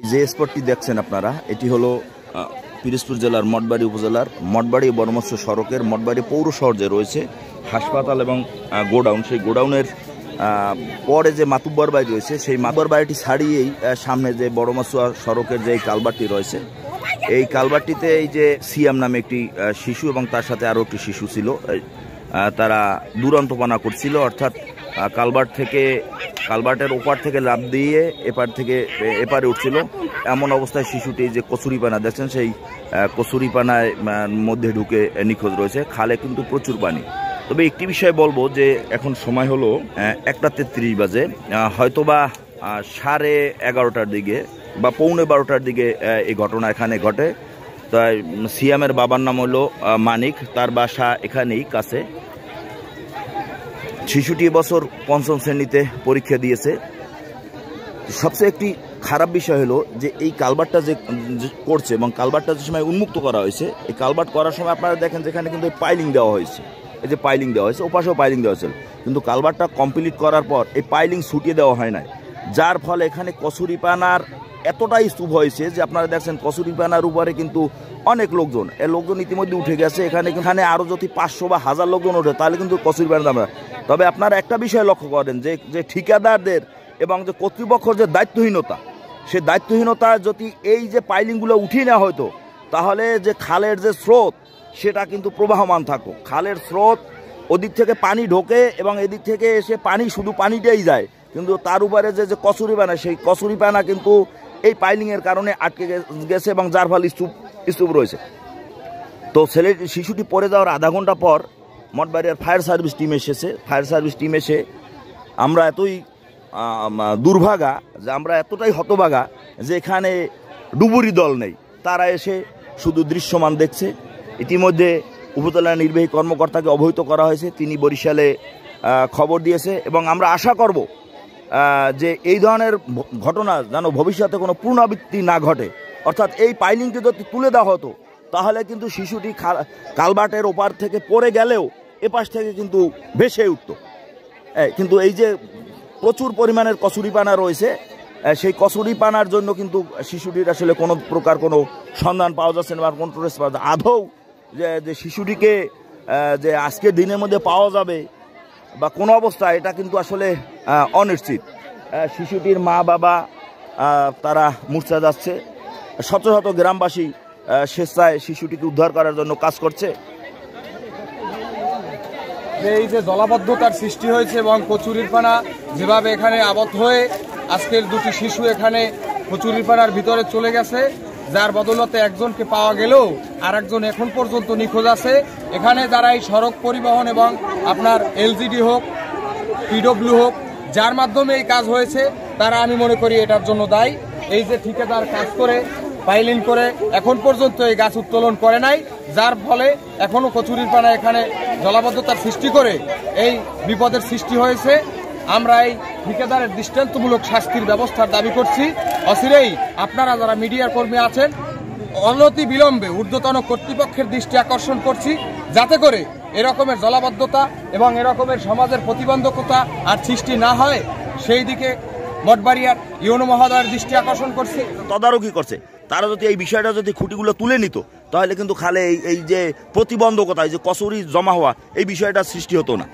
যে স্পটটি দেখছেন আপনারা, এটি হলো পিরোজপুর জেলার মঠবাড়ি উপজেলার মঠবাড়ি বর্মস্য সড়কের মঠবাড়ি পৌর শহর যে রয়েছে, হাসপাতাল এবং গোডাউন, সেই গোডাউনের পরে যে মাতুব্বর বাড়ি রয়েছে, সেই মাতুব্বর বাড়িটি ছাড়িয়েই সামনে যে বড়মস্য সড়কের যে কালভার্টটি রয়েছে, এই কালভার্টটিতে এই যে সিয়াম নামে একটি শিশু এবং তার সাথে আরও একটি শিশু ছিল, তারা দুরন্তপনা করছিল, অর্থাৎ কালভার্টের ওপার থেকে লাফ দিয়ে এপার থেকে এপারে উঠছিল। এমন অবস্থায় শিশুটি যে কচুরিপানা দেখছেন, সেই কচুরিপানায় মধ্যে ঢুকে নিখোঁজ রয়েছে। খালে কিন্তু প্রচুর পানি। তবে একটি বিষয় বলবো যে এখন সময় হলো 1:33 বাজে, হয়তোবা 11:30টার দিকে বা 11:45টার দিকে এই ঘটনা এখানে ঘটে। তাই সিয়ামের বাবার নাম হলো মানিক, তার বাসা এখানেই কাছে। শিশুটি এবছর 5ম শ্রেণীতে পরীক্ষা দিয়েছে। সবচেয়ে একটি খারাপ বিষয় হলো যে এই কালভার্টটা যে করছে এবং কালভার্টটা যে সময় উন্মুক্ত করা হয়েছে, এই কালভার্ট করার সময় আপনারা দেখেন যেখানে কিন্তু পাইলিং দেওয়া হয়েছে, এই যে পাইলিং দেওয়া হয়েছে, ওপাশেও পাইলিং দেওয়া হয়েছিল, কিন্তু কালভার্টটা কমপ্লিট করার পর এই পাইলিং ছুটিয়ে দেওয়া হয় না, যার ফলে এখানে কচুরিপানার এতটাই স্তূপ হয়েছে যে আপনারা দেখছেন কচুরিপানার উপরে কিন্তু অনেক লোকজন, লোকজন ইতিমধ্যে উঠে গেছে। এখানে আরও যদি 500 বা 1000 লোকজন ওঠে তাহলে কিন্তু কচুরিপানা দাম। তবে আপনারা একটা বিষয় লক্ষ্য করেন যে ঠিকাদারদের এবং যে কর্তৃপক্ষের যে দায়িত্বহীনতা, সে দায়িত্বহীনতা যদি এই যে পাইলিংগুলো উঠিয়ে নেওয়া হতো, তাহলে যে খালের যে স্রোত সেটা কিন্তু প্রবাহমান থাকতো। খালের স্রোত ওদিক থেকে পানি ঢোকে এবং এদিক থেকে এসে পানি শুধু পানিটাই যায়, কিন্তু তার উপরে যে কচুরিপানা, সেই কচুরিপানা কিন্তু এই পাইলিংয়ের কারণে আটকে গেছে এবং যার ফলে স্তূপ রয়েছে। তো শিশুটি পড়ে যাওয়ার আধা ঘন্টা পর মঠবাড়িয়ার ফায়ার সার্ভিস টিম এসেছে। ফায়ার সার্ভিস টিম এসে আমরা এতই দুর্ভাগা, যে আমরা এতটাই হতভাগা যে এখানে ডুবুরি দল নেই, তারা এসে শুধু দৃশ্যমান দেখছে। ইতিমধ্যে উপজেলা নির্বাহী কর্মকর্তাকে অবহিত করা হয়েছে, তিনি বরিশালে খবর দিয়েছে এবং আমরা আশা করব যে এই ধরনের ঘটনা যেন ভবিষ্যতে কোনো পুনরাবৃত্তি না ঘটে। অর্থাৎ এই পাইলিংটি যদি তুলে দেওয়া হতো তাহলে কিন্তু শিশুটি কালভার্টের ওপার থেকে পড়ে গেলেও এপাশ থেকে কিন্তু ভেসে উঠত। কিন্তু এই যে প্রচুর পরিমাণের কচুরিপানা রয়েছে, সেই কচুরিপানার জন্য কিন্তু শিশুটির আসলে কোনো প্রকার কোনো সন্ধান পাওয়া যাচ্ছে না বা কোনো ট্রেস পাওয়া যাচ্ছে। আদৌ যে শিশুটিকে যে আজকের দিনের মধ্যে পাওয়া যাবে বা কোনো অবস্থা, এটা কিন্তু আসলে অনিশ্চিত। শিশুটির মা বাবা তারা মূর্ছা যাচ্ছে, শত শত গ্রামবাসী স্বেচ্ছায় শিশুটিকে উদ্ধার করার জন্য কাজ করছে। এই যে জলাবদ্ধতার সৃষ্টি হয়েছে এবং কচুরিপানা যেভাবে এখানে আবদ্ধ হয়ে আজকের দুটি শিশু এখানে কচুরিপানার ভিতরে চলে গেছে, যার বদৌলতে একজনকে পাওয়া গেলেও আর একজন এখন পর্যন্ত নিখোঁজ আছে। এখানে যারা এই সড়ক পরিবহন এবং আপনার এলজিডি হোক, পিডব্লিউ হোক, যার মাধ্যমে এই কাজ হয়েছে, তারা আমি মনে করি এটার জন্য দায়ী। এই যে ঠিকাদার কাজ করে পাইলিং করে এখন পর্যন্ত এই গাছ উত্তোলন করে নাই, যার ফলে এখনো কচুরিপানা এখানে জলাবদ্ধতার সৃষ্টি করে এই বিপদের সৃষ্টি হয়েছে। আমরা এই ঠিকাদারের দৃষ্টান্তমূলক শাস্তির ব্যবস্থার দাবি করছি। অচিরেই আপনারা যারা মিডিয়ার কর্মী আছেন, অনতি বিলম্বে ঊর্ধ্বতন কর্তৃপক্ষের দৃষ্টি আকর্ষণ করছি, যাতে করে এরকমের জলাবদ্ধতা এবং এরকমের সমাজের প্রতিবন্ধকতা আর সৃষ্টি না হয়, সেই দিকে মঠবাড়িয়ার ইউনো মহোদয়ের দৃষ্টি আকর্ষণ করছি। তদারকি করছে, তারা যদি এই বিষয়টা যদি খুঁটিগুলো তুলে নিত তাহলে কিন্তু খালে এই যে প্রতিবন্ধকতা, এই যে কচুরি জমা হওয়া, এই বিষয়টা সৃষ্টি হতো না।